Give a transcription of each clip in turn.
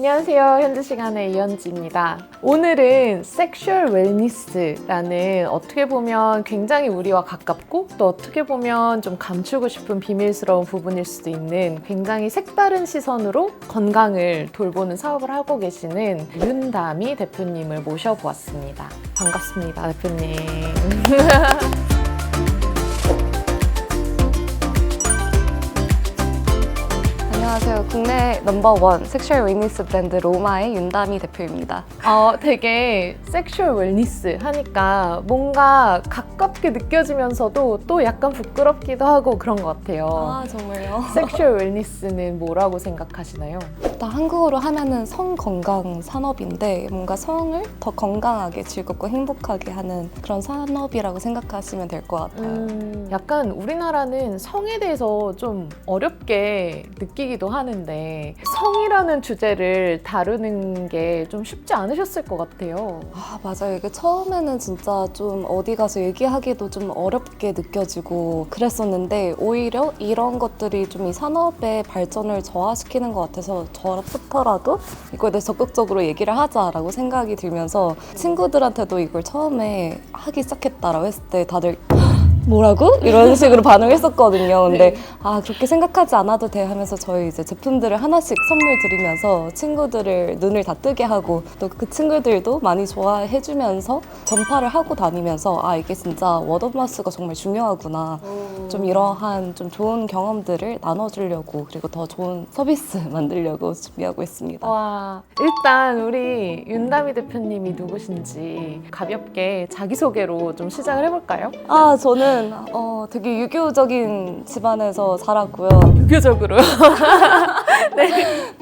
안녕하세요. 현지 시간의 이현지입니다. 오늘은 섹슈얼 웰니스라는 어떻게 보면 굉장히 우리와 가깝고 또 어떻게 보면 좀 감추고 싶은 비밀스러운 부분일 수도 있는 굉장히 색다른 시선으로 건강을 돌보는 사업을 하고 계시는 윤다미 대표님을 모셔보았습니다. 반갑습니다, 대표님. 안녕하세요. 국내 넘버원 섹슈얼 웰니스 브랜드 로마의 윤다미 대표입니다. 되게 섹슈얼 웰니스 하니까 뭔가 가깝게 느껴지면서도 또 약간 부끄럽기도 하고 그런 것 같아요. 정말요? 섹슈얼 웰니스는 뭐라고 생각하시나요? 일단 한국어로 하면은 성 건강 산업인데 뭔가 성을 더 건강하게 즐겁고 행복하게 하는 그런 산업이라고 생각하시면 될 것 같아요. 약간 우리나라는 성에 대해서 좀 어렵게 느끼기도 하는데 성이라는 주제를 다루는 게 좀 쉽지 않으셨을 것 같아요. 맞아요. 이게 처음에는 진짜 좀 어디 가서 얘기하기도 좀 어렵게 느껴지고 그랬었는데 오히려 이런 것들이 좀 이 산업의 발전을 저하시키는 것 같아서 저부터라도 이거에 대해서 적극적으로 얘기를 하자라고 생각이 들면서 친구들한테도 이걸 처음에 하기 시작했다라고 했을 때 다들 뭐라고? 이런 식으로 반응했었거든요. 근데 네. 그렇게 생각하지 않아도 돼 하면서 저희 이제 제품들을 하나씩 선물 드리면서 친구들을 눈을 다 뜨게 하고 또 그 친구들도 많이 좋아해 주면서 전파를 하고 다니면서 이게 진짜 워드오브마우스가 정말 중요하구나. 좀 이러한 좀 좋은 경험들을 나눠주려고 그리고 더 좋은 서비스 만들려고 준비하고 있습니다. 와, 일단 우리 윤다미 대표님이 누구신지 가볍게 자기소개로 좀 시작을 해볼까요? 저는 되게 유교적인 집안에서 자랐고요. 유교적으로.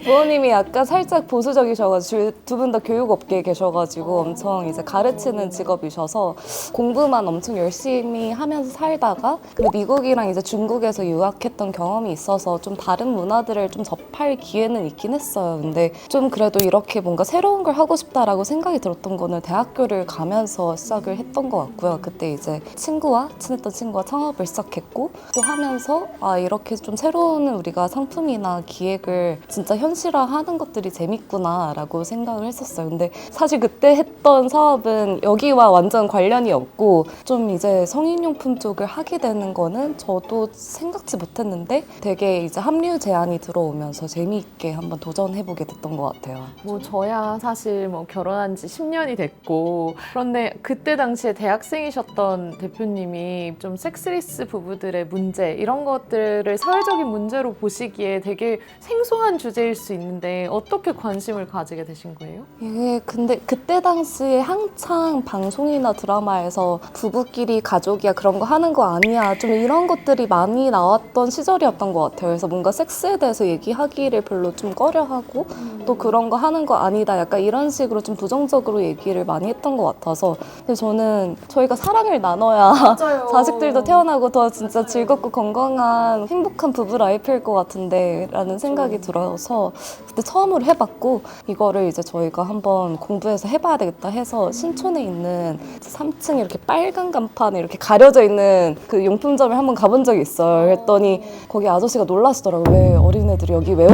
부모님이 약간 살짝 보수적이셔가지고 두 분 다 교육업계에 계셔가지고 엄청 이제 가르치는 직업이셔서 공부만 엄청 열심히 하면서 살다가 근데 미국이랑 이제 중국에서 유학했던 경험이 있어서 좀 다른 문화들을 좀 접할 기회는 있긴 했어요. 근데 좀 그래도 이렇게 뭔가 새로운 걸 하고 싶다라고 생각이 들었던 거는 대학교를 가면서 시작을 했던 것 같고요. 그때 이제 친했던 친구와 창업을 시작했고 또 하면서 이렇게 좀 새로운 우리가 상품이나 기획을 진짜 현실화하는 것들이 재밌구나라고 생각을 했었어요. 근데 사실 그때 했던 사업은 여기와 완전 관련이 없고 좀 이제 성인용품 쪽을 하게 되는 거는 저도 생각지 못했는데 되게 이제 합류 제안이 들어오면서 재미있게 한번 도전해보게 됐던 것 같아요. 뭐 저야 사실 뭐 결혼한 지 10년이 됐고 그런데 그때 당시에 대학생이셨던 대표님이 좀 섹스리스 부부들의 문제 이런 것들을 사회적인 문제로 보시기에 되게 생소한 주제일 수 있는데 어떻게 관심을 가지게 되신 거예요? 이게 근데 그때 당시에 한창 방송이나 드라마에서 부부끼리 가족이야 그런 거 하는 거 아니야 좀 이런 것들이 많이 나왔던 시절이었던 것 같아요. 그래서 뭔가 섹스에 대해서 얘기하기를 별로 좀 꺼려하고 또 그런 거 하는 거 아니다 약간 이런 식으로 좀 부정적으로 얘기를 많이 했던 것 같아서 근데 저는 저희가 사랑을 나눠야 맞아요. 자식들도 태어나고 더 진짜 즐겁고 건강한 행복한 부부 라이프일 것 같은데 라는 생각이 들어서 그때 처음으로 해봤고 이거를 이제 저희가 한번 공부해서 해봐야 되겠다 해서 신촌에 있는 3층에 이렇게 빨간 간판에 이렇게 가려져 있는 그 용품점을 한번 가본 적이 있어요. 그랬더니 거기 아저씨가 놀라시더라고요. 왜 어린애들이 여기 왜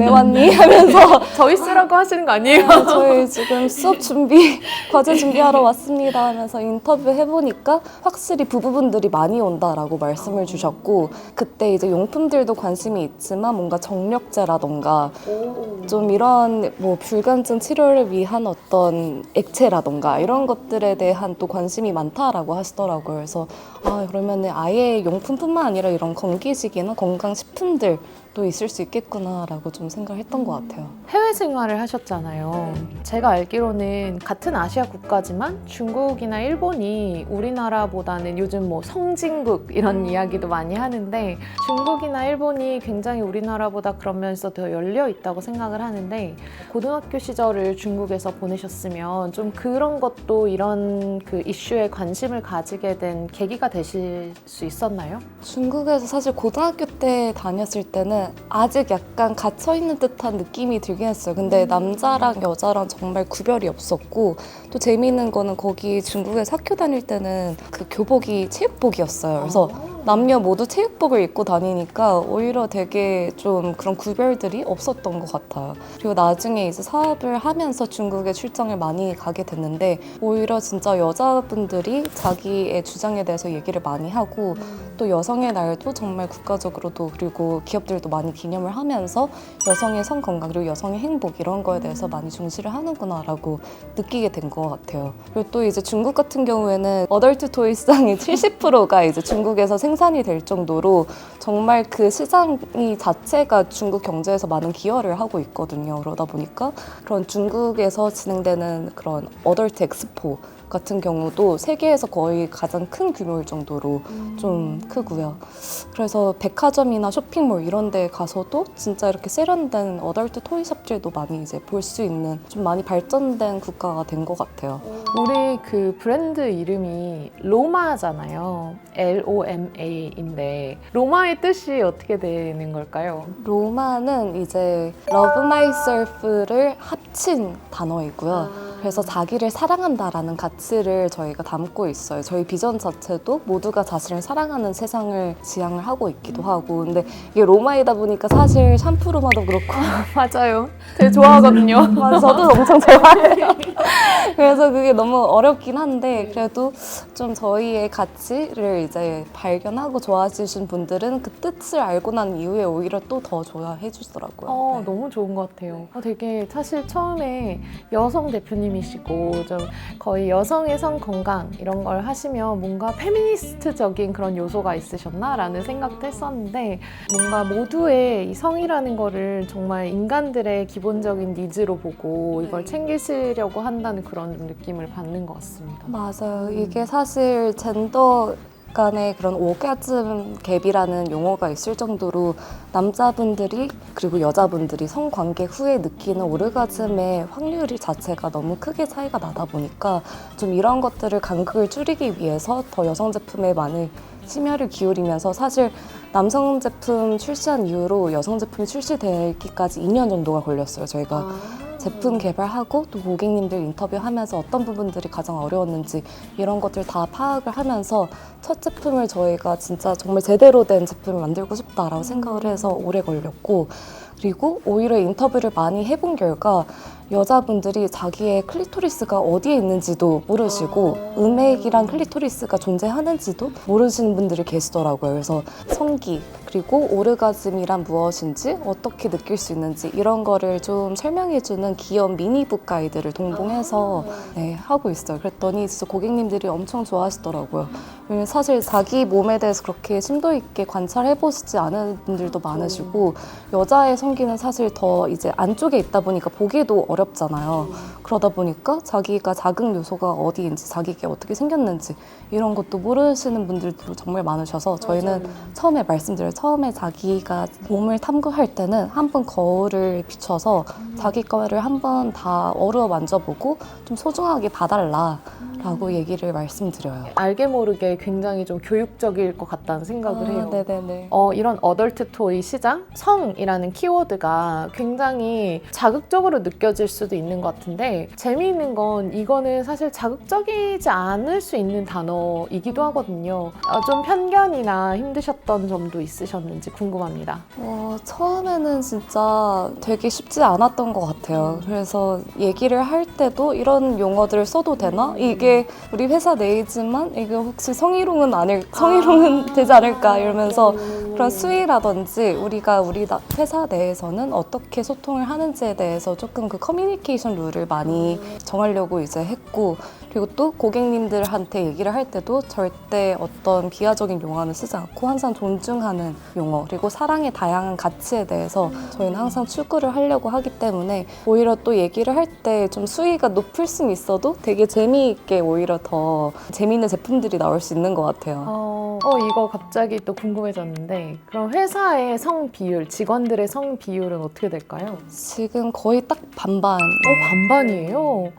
왔니? 하면서 저희 쓰라고 하시는 거 아니에요? 저희 지금 과제 준비하러 왔습니다 하면서 인터뷰 해보니까 확실히 부부분들이 많이 온다라고 말씀을 주셨고 그때 이제 용품들도 관심이 있지만 뭔가 정력제라던가 좀 이런 뭐 불감증 치료를 위한 어떤 액체라던가 이런 것들에 대한 또 관심이 많다라고 하시더라고요. 그래서 그러면은 아예 용품뿐만 아니라 이런 건기식이나 건강식품들도 있을 수 있겠구나라고 좀 생각을 했던 것 같아요. 해외 생활을 하셨잖아요. 제가 알기로는 같은 아시아 국가지만 중국이나 일본이 우리나라보다는 요즘 뭐 성진국 이런 이야기도 많이 하는데 중국이나 일본이 굉장히 우리나라보다 그런 면에서 더 열려 있다고 생각을 하는데 고등학교 시절을 중국에서 보내셨으면 좀 그런 것도 이런 그 이슈에 관심을 가지게 된 계기가 되실 수 있었나요? 중국에서 사실 고등학교 때 다녔을 때는 아직 약간 갇혀있는 듯한 느낌이 들긴 했어요. 근데 남자랑 여자랑 정말 구별이 없었고 또 재미있는 거는 거기 중국에서 학교 다닐 때는 그 교복이 체육복이었어요. 그래서 남녀 모두 체육복을 입고 다니니까 오히려 되게 좀 그런 구별들이 없었던 것 같아요. 그리고 나중에 이제 사업을 하면서 중국에 출장을 많이 가게 됐는데 오히려 진짜 여자분들이 자기의 주장에 대해서 얘기를 많이 하고 또 여성의 날도 정말 국가적으로도 그리고 기업들도 많이 기념을 하면서 여성의 성 건강 그리고 여성의 행복 이런 거에 대해서 많이 중시를 하는구나라고 느끼게 된 것 같아요. 그리고 또 이제 중국 같은 경우에는 어덜트 토이 시장의 70%가 이제 중국에서 생산이 될 정도로 정말 그 시장이 자체가 중국 경제에서 많은 기여를 하고 있거든요. 그러다 보니까 그런 중국에서 진행되는 그런 어덜트 엑스포 같은 경우도 세계에서 거의 가장 큰 규모일 정도로 좀 크고요. 그래서 백화점이나 쇼핑몰 이런 데 가서도 진짜 이렇게 세련된 어덜트 토이샵들도 많이 이제 볼 수 있는 좀 많이 발전된 국가가 된 것 같아요. 우리 그 브랜드 이름이 로마잖아요. LOMA인데 로마의 뜻이 어떻게 되는 걸까요? 로마는 이제 Love Myself를 합친 단어이고요. 그래서 자기를 사랑한다라는 가치를 저희가 담고 있어요. 저희 비전 자체도 모두가 자신을 사랑하는 세상을 지향을 하고 있기도 하고 근데 이게 로마이다 보니까 사실 샴푸 로마도 그렇고 맞아요. 되게 좋아하거든요. 맞아, 저도 엄청 좋아해요. 그래서 그게 너무 어렵긴 한데 그래도 좀 저희의 가치를 이제 발견하고 좋아해 주신 분들은 그 뜻을 알고 난 이후에 오히려 또 더 좋아해 주시더라고요. 네. 너무 좋은 것 같아요. 되게 사실 처음에 여성 대표님이시고 좀 거의 여성의 성 건강 이런 걸 하시면 뭔가 페미니스트적인 그런 요소가 있으셨나라는 생각도 했었는데 뭔가 모두의 이 성이라는 거를 정말 인간들의 기본적인 니즈로 보고 이걸 챙기시려고 한다는 그런 느낌을 받는 것 같습니다. 맞아요. 이게 사실 젠더 간의 그런 오가즘 갭이라는 용어가 있을 정도로 남자분들이 그리고 여자분들이 성관계 후에 느끼는 오르가즘의 확률이 자체가 너무 크게 차이가 나다 보니까 좀 이런 것들을 간극을 줄이기 위해서 더 여성 제품에 많은 심혈을 기울이면서 사실 남성 제품 출시한 이후로 여성 제품이 출시되기까지 2년 정도가 걸렸어요. 저희가 제품 개발하고 또 고객님들 인터뷰하면서 어떤 부분들이 가장 어려웠는지 이런 것들 다 파악을 하면서 첫 제품을 저희가 진짜 정말 제대로 된 제품을 만들고 싶다라고 생각을 해서 오래 걸렸고 그리고 오히려 인터뷰를 많이 해본 결과 여자분들이 자기의 클리토리스가 어디에 있는지도 모르시고 음액이랑 클리토리스가 존재하는지도 모르시는 분들이 계시더라고요. 그래서 성기 그리고 오르가즘이란 무엇인지 어떻게 느낄 수 있는지 이런 거를 좀 설명해주는 귀여운 미니북 가이드를 동봉해서 네, 하고 있어요. 그랬더니 진짜 고객님들이 엄청 좋아하시더라고요. 왜냐면 사실 자기 몸에 대해서 그렇게 심도 있게 관찰해보시지 않은 분들도 많으시고 여자의 성기는 사실 더 이제 안쪽에 있다 보니까 보기도 어렵잖아요. 그러다 보니까 자기가 자극 요소가 어디인지 자기가 어떻게 생겼는지 이런 것도 모르시는 분들도 정말 많으셔서 저희는 처음에 말씀드려요. 처음에 자기가 몸을 탐구할 때는 한번 거울을 비춰서 자기 거를 한번 다 어루어 만져보고 좀 소중하게 봐달라 라고 얘기를 말씀드려요. 알게 모르게 굉장히 좀 교육적일 것 같다는 생각을 해요. 네네네. 이런 어덜트 토이 시장, 성이라는 키워드가 굉장히 자극적으로 느껴질 수도 있는 것 같은데 재미있는 건 이거는 사실 자극적이지 않을 수 있는 단어이기도 하거든요. 좀 편견이나 힘드셨던 점도 있으셨는지 궁금합니다. 처음에는 진짜 되게 쉽지 않았던 것 같아요. 그래서 얘기를 할 때도 이런 용어들을 써도 되나? 이게 우리 회사 내이지만 이게 혹시 성희롱은 되지 않을까 이러면서 그런 수위라든지 우리가 우리 회사 내에서는 어떻게 소통을 하는지에 대해서 조금 그 커뮤니케이션 룰을 많이 정하려고 이제 했고 그리고 또 고객님들한테 얘기를 할 때도 절대 어떤 비하적인 용어는 쓰지 않고 항상 존중하는 용어 그리고 사랑의 다양한 가치에 대해서 저희는 항상 추구를 하려고 하기 때문에 오히려 또 얘기를 할 때 좀 수위가 높을 수는 있어도 되게 재미있게 오히려 더 재미있는 제품들이 나올 수 있는 것 같아요. 이거 갑자기 또 궁금해졌는데 그럼 회사의 성 비율, 직원들의 성 비율은 어떻게 될까요? 지금 거의 딱 반반이에요. 반반이에요?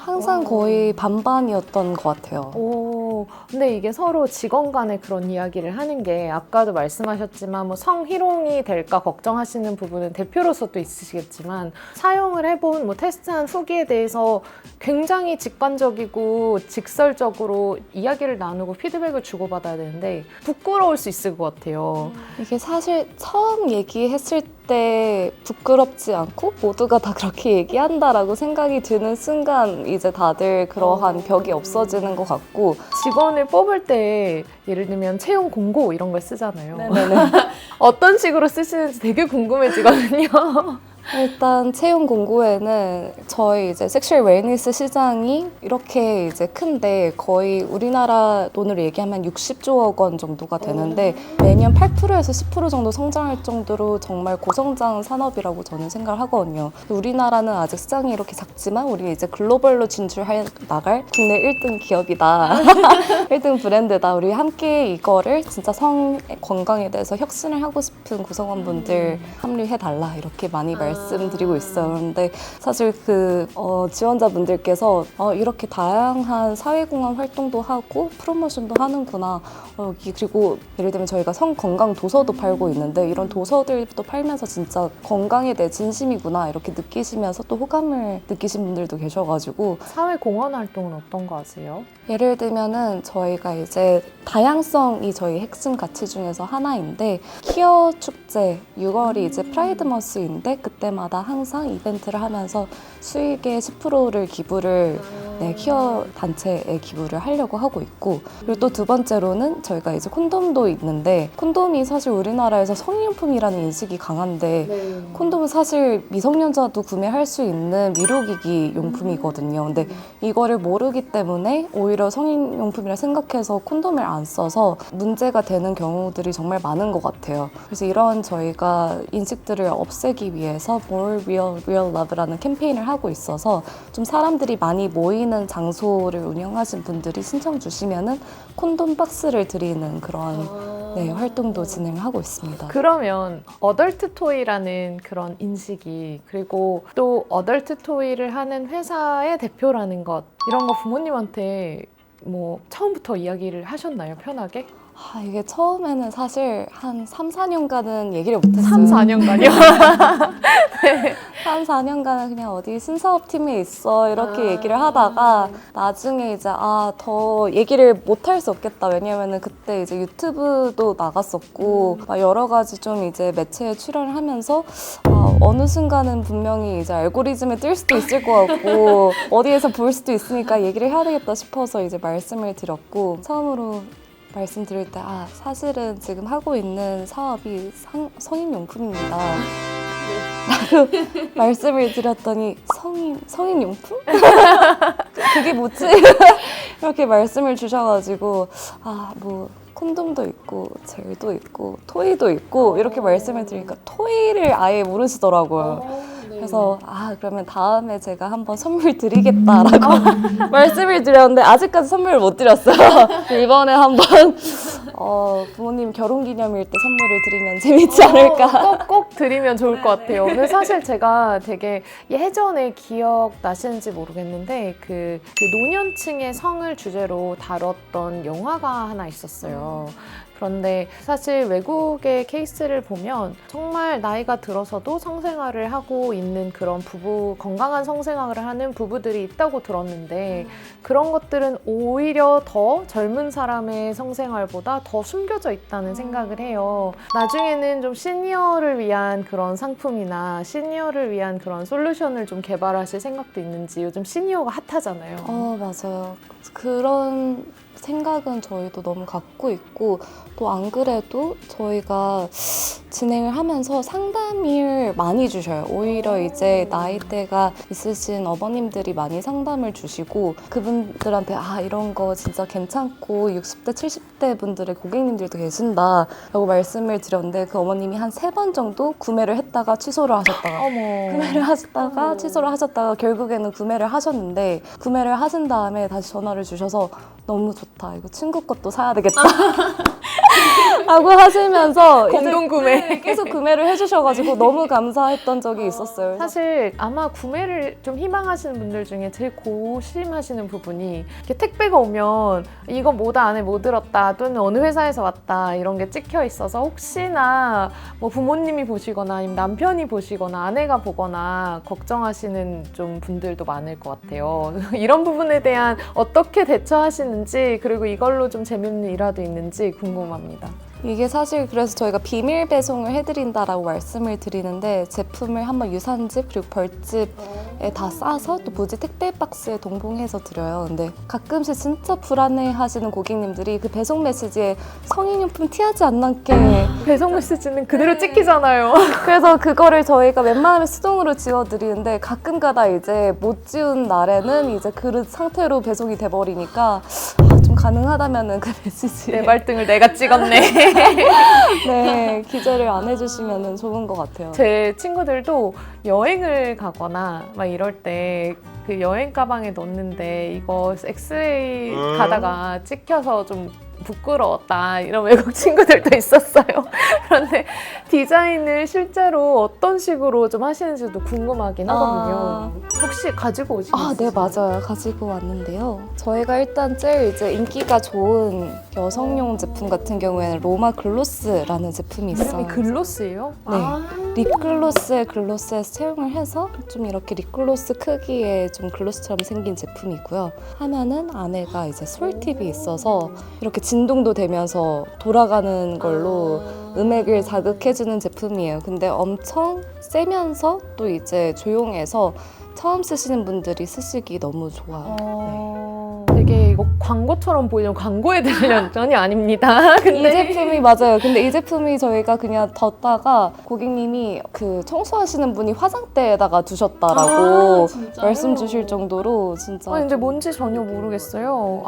항상 거의 반반이었던 것 같아요. 근데 이게 서로 직원 간의 그런 이야기를 하는 게 아까도 말씀하셨지만 뭐 성희롱이 될까 걱정하시는 부분은 대표로서 또 있으시겠지만 사용을 해본 뭐 테스트한 후기에 대해서 굉장히 직관적이고 직설적으로 이야기를 나누고 피드백을 주고받아야 되는데 부끄러울 수 있을 것 같아요. 이게 사실 처음 얘기했을 때 부끄럽지 않고 모두가 다 그렇게 얘기한다라고 생각이 드는 순간 이제 다들 그러한 벽이 없어지는 것 같고 직원을 뽑을 때 예를 들면 채용 공고 이런 걸 쓰잖아요. 네네네. 어떤 식으로 쓰시는지 되게 궁금해지거든요. 일단 채용 공고에는 저희 이제 섹슈얼 웰니스 시장이 이렇게 이제 큰데 거의 우리나라 돈으로 얘기하면 60조억 원 정도가 되는데 매년 8%에서 10% 정도 성장할 정도로 정말 고성장 산업이라고 저는 생각을 하거든요. 우리나라는 아직 시장이 이렇게 작지만 우리 이제 글로벌로 진출해 나갈 국내 1등 기업이다. 1등 브랜드다. 우리 함께 이거를 진짜 성 건강에 대해서 혁신을 하고 싶은 구성원분들 합류해달라 이렇게 많이 말씀드리고 있어요. 그런데 사실 그 지원자분들께서 이렇게 다양한 사회공헌 활동도 하고 프로모션도 하는구나. 그리고 예를 들면 저희가 성건강 도서도 팔고 있는데 이런 도서들도 팔면서 진짜 건강에 대해 진심이구나 이렇게 느끼시면서 또 호감을 느끼신 분들도 계셔가지고 사회 공헌 활동은 어떤 거 하세요? 예를 들면은 저희가 이제 다양성이 저희 핵심 가치 중에서 하나인데 키어 축제 6월이 이제 프라이드 머스인데 그때마다 항상 이벤트를 하면서 수익의 10%를 기부를 키어 단체에 기부를 하려고 하고 있고 그리고 또 두 번째로는 저희가 이제 콘돔도 있는데 콘돔이 사실 우리나라에서 성인용품이라는 인식이 강한데 콘돔은 사실 미성년자도 구매할 수 있는 의료기기 용품이거든요. 근데 이거를 모르기 때문에 오히려 성인용품이라 생각해서 콘돔을 안 써서 문제가 되는 경우들이 정말 많은 것 같아요. 그래서 이런 저희가 인식들을 없애기 위해서 More Real Love라는 캠페인을 하고 있어서 좀 사람들이 많이 모이는 장소를 운영하신 분들이 신청 주시면은 콘돔 박스를 드리는 그런 활동도 진행하고 있습니다. 그러면 어덜트 토이라는 그런 인식이 그리고 또 어덜트 토이를 하는 회사의 대표라는 것 이런 거 부모님한테 뭐 처음부터 이야기를 하셨나요? 편하게? 이게 처음에는 사실 한 3, 4년간은 얘기를 못했어요. 3, 4년간이요? 3, 4년간은 그냥 어디 신사업팀에 있어 이렇게 얘기를 하다가 나중에 이제 더 얘기를 못할 수 없겠다. 왜냐면은 그때 이제 유튜브도 나갔었고 막 여러 가지 좀 이제 매체에 출연을 하면서 어느 순간은 분명히 이제 알고리즘에 뜰 수도 있을 것 같고 어디에서 볼 수도 있으니까 얘기를 해야 되겠다 싶어서 이제 말씀을 드렸고 처음으로 말씀드릴 때 사실은 지금 하고 있는 사업이 성인용품입니다. 라고 말씀을 드렸더니 성인용품? 그게 뭐지? 이렇게 말씀을 주셔가지고 뭐 콘돔도 있고 젤도 있고 토이도 있고 이렇게 말씀을 드리니까 토이를 아예 모르시더라고요. 그래서 그러면 다음에 제가 한번 선물 드리겠다라고 말씀을 드렸는데 아직까지 선물을 못 드렸어요. 이번에 한번 부모님 결혼기념일 때 선물을 드리면 재밌지 않을까. 꼭 드리면 좋을 것 같아요. 근데 사실 제가 되게 예전에 기억나시는지 모르겠는데 그 노년층의 성을 주제로 다뤘던 영화가 하나 있었어요. 그런데 사실 외국의 케이스를 보면 정말 나이가 들어서도 성생활을 하고 있는 그런 건강한 성생활을 하는 부부들이 있다고 들었는데 그런 것들은 오히려 더 젊은 사람의 성생활보다 더 숨겨져 있다는 생각을 해요. 나중에는 좀 시니어를 위한 그런 상품이나 시니어를 위한 그런 솔루션을 좀 개발하실 생각도 있는지 요즘 시니어가 핫하잖아요. 맞아요. 그런 생각은 저희도 너무 갖고 있고 또 안 그래도 저희가 진행을 하면서 상담을 많이 주셔요. 오히려 이제 나이대가 있으신 어머님들이 많이 상담을 주시고 그분들한테 이런 거 진짜 괜찮고 60대, 70대 분들의 고객님들도 계신다 라고 말씀을 드렸는데 그 어머님이 한 3번 정도 구매를 했다가 취소를 하셨다가 구매를 하셨다가 취소를 하셨다가 결국에는 구매를 하셨는데 구매를 하신 다음에 다시 전화를 주셔서 너무 좋다. 이거 친구 것도 사야 되겠다. 라고 하시면서 이제 공동구매. 계속 구매를 해주셔가지고 너무 감사했던 적이 있었어요. 사실 아마 구매를 좀 희망하시는 분들 중에 제일 고심하시는 부분이 이렇게 택배가 오면 이거 뭐다 안에 뭐 들었다 또는 어느 회사에서 왔다 이런 게 찍혀 있어서 혹시나 뭐 부모님이 보시거나 아니면 남편이 보시거나 아내가 보거나 걱정하시는 좀 분들도 많을 것 같아요. 이런 부분에 대한 어떻게 대처하시는지 그리고 이걸로 좀 재밌는 일화도 있는지 궁금합니다. 이게 사실 그래서 저희가 비밀 배송을 해드린다라고 말씀을 드리는데 제품을 한번 유산집 그리고 벌집에 다 싸서 또 무지 택배 박스에 동봉해서 드려요. 근데 가끔씩 진짜 불안해하시는 고객님들이 그 배송 메시지에 성인용품 티하지 않게 배송 메시지는 그대로 찍히잖아요. 그래서 그거를 저희가 웬만하면 수동으로 지워드리는데 가끔가다 이제 못 지운 날에는 이제 그릇 상태로 배송이 돼버리니까 좀 가능하다면은 그 메시지에 내 발등을 내가 찍었네. 네, 기재를 안 해주시면 좋은 것 같아요. 제 친구들도 여행을 가거나 막 이럴 때 그 여행 가방에 넣는데 이거 엑스레이 가다가 찍혀서 좀 부끄러웠다 이런 외국 친구들도 있었어요. 그런데 디자인을 실제로 어떤 식으로 좀 하시는지도 궁금하긴 하거든요. 혹시 가지고 오신 거 네, 맞아요. 가지고 왔는데요. 저희가 일단 제일 이제 인기가 좋은 여성용 제품 같은 경우에는 로마 글로스라는 제품이 있어요. 이름이 글로스예요? 네. 립글로스에 글로스에 채용을 해서 좀 이렇게 립글로스 크기의 좀 글로스처럼 생긴 제품이고요. 하면은 안에가 이제 솔팁이 있어서 이렇게 진동도 되면서 돌아가는 걸로 음액을 자극해주는 제품이에요. 근데 엄청 세면서 또 이제 조용해서 처음 쓰시는 분들이 쓰시기 너무 좋아요. 되게 이거 광고처럼 보이는 광고에 대한 전혀 아닙니다. 이 제품이 맞아요. 근데 이 제품이 저희가 그냥 뒀다가 고객님이 그 청소하시는 분이 화장대에다가 두셨다라고 말씀 주실 정도로 진짜. 근데 뭔지 전혀 모르겠어요.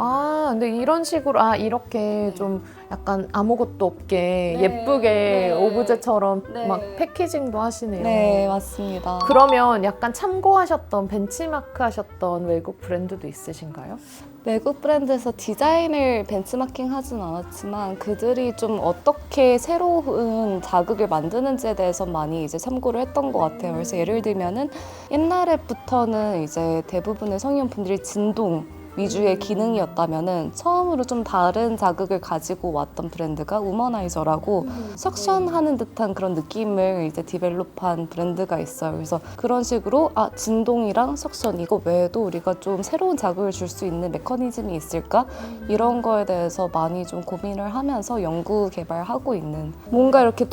근데 이런 식으로 이렇게 좀 약간 아무것도 없게 예쁘게 오브제처럼 막 패키징도 하시네요. 네, 맞습니다. 그러면 약간 참고하셨던 벤치마크 하셨던 외국 브랜드도 있으신가요? 외국 브랜드에서 디자인을 벤치마킹 하진 않았지만 그들이 좀 어떻게 새로운 자극을 만드는지에 대해서 많이 이제 참고를 했던 것 같아요. 그래서 예를 들면은 옛날부터는 이제 대부분의 성인분들이 진동 위주의 기능이었다면은 처음으로 좀 다른 자극을 가지고 왔던 브랜드가 우머나이저라고 석션하는 듯한 그런 느낌을 이제 디벨롭한 브랜드가 있어요. 그래서 그런 식으로 진동이랑 석션 이거 외에도 우리가 좀 새로운 자극을 줄 수 있는 메커니즘이 있을까? 이런 거에 대해서 많이 좀 고민을 하면서 연구 개발하고 있는 뭔가 이렇게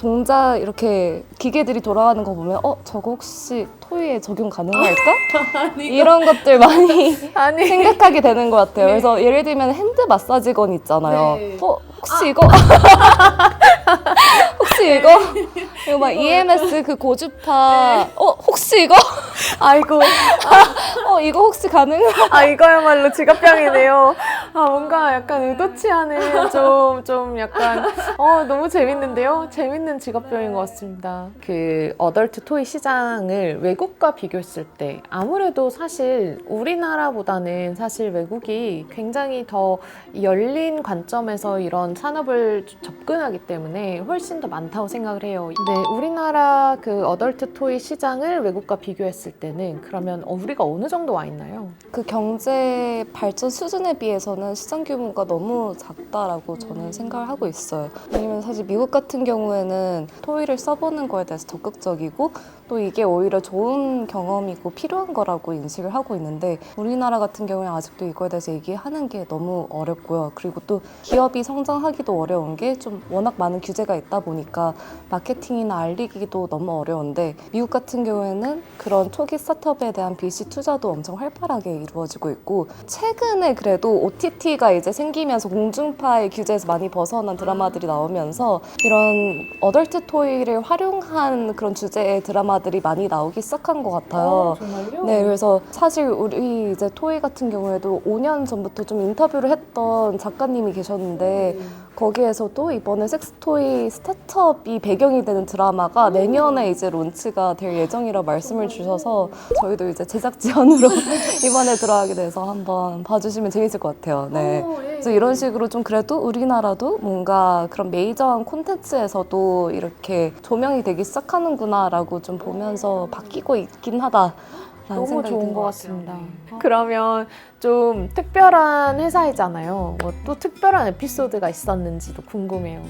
이렇게 기계들이 돌아가는 거 보면 저거 혹시 토이에 적용 가능할까? 이런 것들 많이 생각하게 되는 것 같아요. 그래서 예를 들면 핸드 마사지건 있잖아요. 혹시 이거? 혹시 이거? 이거 막 EMS 그 고주파. 혹시 이거? 아이고. 이거 혹시 가능? 이거야말로 지갑병이네요. 뭔가 약간 의도치 않은 좀 약간 너무 재밌는데요? 재밌는 지갑병인 것 같습니다. 그 어덜트 토이 시장을 외국과 비교했을 때 아무래도 사실 우리나라보다는 사실 외국이 굉장히 더 열린 관점에서 이런 산업을 접근하기 때문에 훨씬 더 많다고 생각을 해요. 네, 우리나라 그 어덜트 토이 시장을 외국과 비교했을 때는 그러면 우리가 어느 정도 와 있나요? 그 경제 발전 수준에 비해서는 시장 규모가 너무 작다라고 저는 생각을 하고 있어요. 왜냐면 사실 미국 같은 경우에는 토이를 써보는 거에 대해서 적극적이고 또 이게 오히려 좋은 경험이고 필요한 거라고 인식을 하고 있는데 우리나라 같은 경우에 아직도 이거에 대해서 얘기하는 게 너무 어렵고요. 그리고 또 기업이 성장하기도 어려운 게 좀 워낙 많은 규제가 있다 보니까 마케팅이나 알리기도 너무 어려운데 미국 같은 경우에는 그런 초기 스타트업에 대한 VC 투자도 엄청 활발하게 이루어지고 있고 최근에 그래도 OTT가 이제 생기면서 공중파의 규제에서 많이 벗어난 드라마들이 나오면서 이런 어덜트 토이를 활용한 그런 주제의 드라마 드라마들이 많이 나오기 시작한 것 같아요. 정말요? 네, 그래서 사실 우리 이제 토이 같은 경우에도 5년 전부터 좀 인터뷰를 했던 작가님이 계셨는데 거기에서도 이번에 섹스토이 스타트업이 배경이 되는 드라마가 내년에 이제 론치가 될 예정이라 말씀을 주셔서 저희도 이제 제작 지원으로 이번에 들어가게 돼서 한번 봐주시면 재밌을 것 같아요. 네. 그래서 이런 식으로 좀 그래도 우리나라도 뭔가 그런 메이저한 콘텐츠에서도 이렇게 조명이 되기 시작하는구나라고 좀 보면서 바뀌고 있긴 하다. 너무 좋은 것 같습니다. 그러면 좀 특별한 회사이잖아요. 뭐 또 특별한 에피소드가 있었는지도 궁금해요.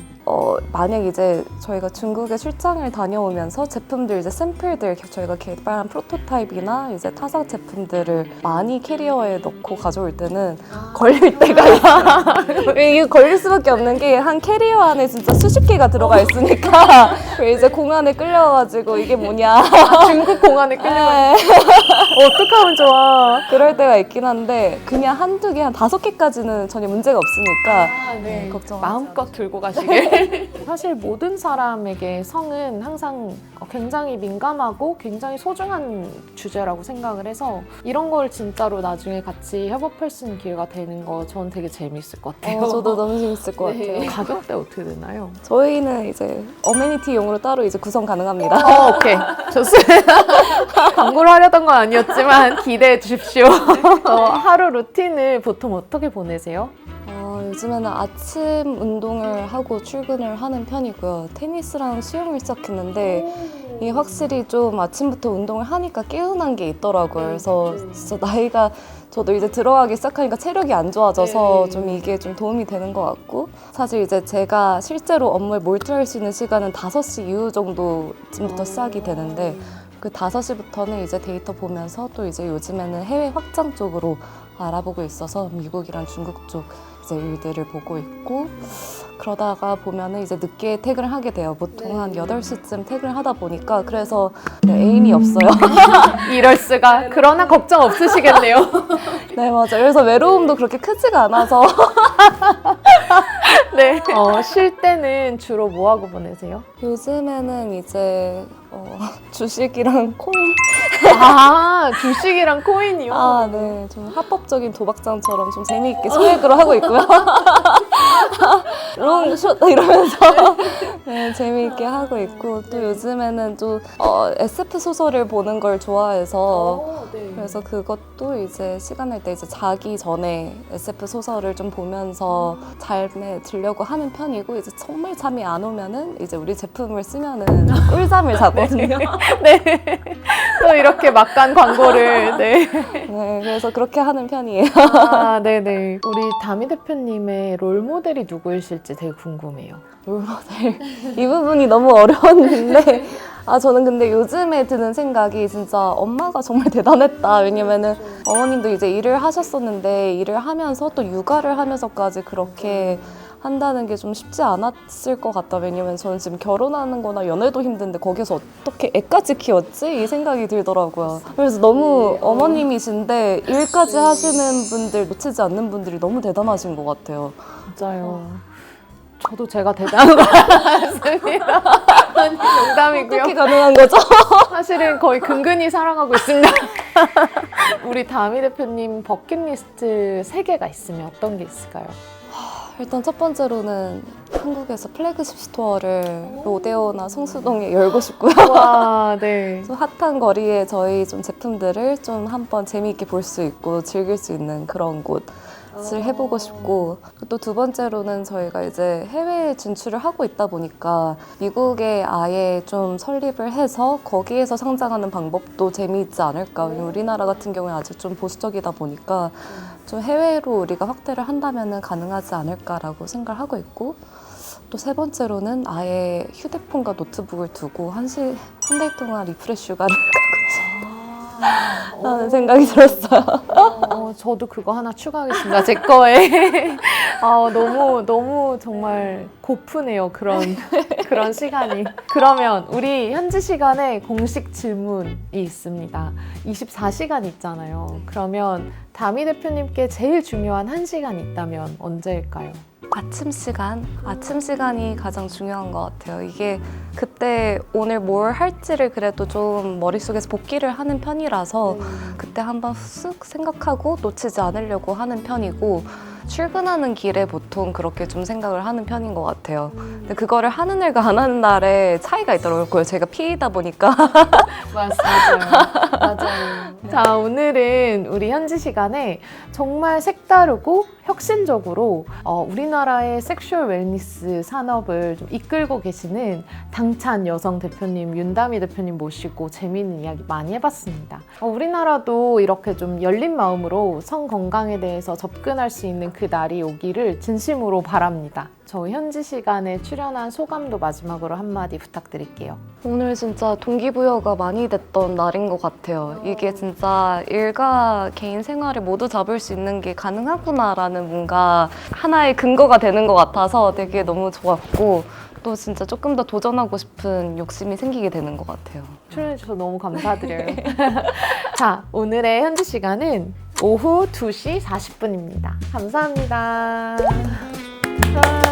만약 이제 저희가 중국에 출장을 다녀오면서 제품들 이제 샘플들 저희가 개발한 프로토타입이나 이제 타사 제품들을 많이 캐리어에 넣고 가져올 때는 걸릴 때가 있어요. 이게 걸릴 수밖에 없는 게 한 캐리어 안에 진짜 수십 개가 들어가 있으니까 이제 공안에 끌려가지고 이게 뭐냐. 중국 공항에 끌려가. 네. 어떡하면 좋아. 그럴 때가 있긴 한데 그냥 한두 개, 한 5개까지는 전혀 문제가 없으니까 네. 걱정 마음껏 들고 가시길. 사실 모든 사람에게 성은 항상 굉장히 민감하고 굉장히 소중한 주제라고 생각을 해서 이런 걸 진짜로 나중에 같이 협업할 수 있는 기회가 되는 거 저는 되게 재밌을 것 같아요. 저도 너무 재밌을 것 네. 같아요. 가격대 어떻게 되나요? 저희는 이제 어메니티용으로 따로 이제 구성 가능합니다. 오케이. 좋습니다. 광고를 하려던 건 아니었지만 기대해 주십시오. 하루 루틴을 보통 어떻게 보내세요? 요즘에는 아침 운동을 하고 출근을 하는 편이고요. 테니스랑 수영을 시작했는데 이게 확실히 좀 아침부터 운동을 하니까 개운한 게 있더라고요. 그래서 진짜 나이가 저도 이제 들어가기 시작하니까 체력이 안 좋아져서 좀 이게 좀 도움이 되는 것 같고 사실 이제 제가 실제로 업무에 몰두할 수 있는 시간은 5시 이후 정도쯤부터 시작이 되는데 그 5시부터는 이제 데이터 보면서 또 이제 요즘에는 해외 확장 쪽으로 알아보고 있어서 미국이랑 중국 쪽 이제 일들을 보고 있고 그러다가 보면은 이제 늦게 퇴근을 하게 돼요. 보통 한 8시쯤 퇴근을 하다 보니까 그래서 애인이 없어요. 이럴 수가. 그러나 걱정 없으시겠네요. 네, 맞아요. 그래서 외로움도 그렇게 크지가 않아서 네. 쉴 때는 주로 뭐 하고 보내세요? 요즘에는 이제 주식이랑 코인 주식이랑 코인이요? 네. 좀 합법적인 도박장처럼 좀 재미있게 소액으로 하고 있고요. 롱숏 이러면서 네, 재미있게 하고 있고 또 요즘에는 또 SF 소설을 보는 걸 좋아해서 그래서 그것도 이제 시간 날 때 이제 자기 전에 SF 소설을 좀 보면서 잠에 들려고 하는 편이고 이제 정말 잠이 안 오면은 이제 우리 제품을 쓰면은 꿀잠을 자거든요. 네. 또 이렇게 막간 광고를. 네. 네, 그래서 그렇게 하는 편이에요. 네네. 우리 다미 대표님의 롤모델이 누구이실지 되게 궁금해요. 롤모델 이 부분이 너무 어려웠는데 저는 근데 요즘에 드는 생각이 진짜 엄마가 정말 대단했다. 왜냐면은 어머님도 이제 일을 하셨었는데 일을 하면서 또 육아를 하면서까지 그렇게 한다는 게 좀 쉽지 않았을 것 같다. 왜냐면 저는 지금 결혼하는 거나 연애도 힘든데 거기서 어떻게 애까지 키웠지? 이 생각이 들더라고요. 그래서 너무 어머님이신데 일까지 하시는 분들, 놓치지 않는 분들이 너무 대단하신 것 같아요. 진짜요. 저도 제가 대단한 것 같습니다. 아니, 농담이고요. 어떻게 가능한 거죠? 사실은 거의 근근히 살아가고 있습니다. 우리 다미 대표님 버킷리스트 3개가 있으면 어떤 게 있을까요? 일단 첫 번째로는 한국에서 플래그십 스토어를 로데오나 성수동에 열고 싶고요. 와, 네. 좀 핫한 거리에 저희 좀 제품들을 좀 한번 재미있게 볼 수 있고 즐길 수 있는 그런 곳을 해보고 싶고 또 두 번째로는 저희가 이제 해외 진출을 하고 있다 보니까 미국에 아예 좀 설립을 해서 거기에서 상장하는 방법도 재미있지 않을까. 왜냐면 우리나라 같은 경우에 아직 좀 보수적이다 보니까 좀 해외로 우리가 확대를 한다면 가능하지 않을까라고 생각을 하고 있고 또 세 번째로는 아예 휴대폰과 노트북을 두고 한 달 동안 리프레쉬 휴가를 가고 싶다는 생각이 들었어요. 저도 그거 하나 추가하겠습니다. 제 거에. 너무 정말 고프네요. 그런 시간이. 그러면 우리 현지 시간에 공식 질문이 있습니다. 24시간 있잖아요. 그러면 다미 대표님께 제일 중요한 1시간이 있다면 언제일까요? 아침 시간이 가장 중요한 것 같아요. 이게 그때 오늘 뭘 할지를 그래도 좀 머릿속에서 복기를 하는 편이라서 그때 한번 쓱 생각하고 놓치지 않으려고 하는 편이고, 출근하는 길에 보통 그렇게 좀 생각을 하는 편인 것 같아요. 근데 그거를 하는 날과 안 하는 날에 차이가 있더라고요. 제가 P이다 보니까. 맞아요. 자, 오늘은 우리 현지 시간에 정말 색다르고 혁신적으로 우리나라의 섹슈얼 웰니스 산업을 좀 이끌고 계시는 당찬 여성 대표님 윤다미 대표님 모시고 재미있는 이야기 많이 해봤습니다. 우리나라도 이렇게 좀 열린 마음으로 성 건강에 대해서 접근할 수 있는 그 날이 오기를 진심으로 바랍니다. 저희 현지 시간에 출연한 소감도 마지막으로 한마디 부탁드릴게요. 오늘 진짜 동기부여가 많이 됐던 날인 것 같아요. 이게 진짜 일과 개인 생활을 모두 잡을 수 있는 게 가능하구나라는 뭔가 하나의 근거가 되는 것 같아서 되게 너무 좋았고, 또 진짜 조금 더 도전하고 싶은 욕심이 생기게 되는 것 같아요. 출연해주셔서 너무 감사드려요. 자, 오늘의 현지 시간은 오후 2시 40분입니다. 감사합니다. 와.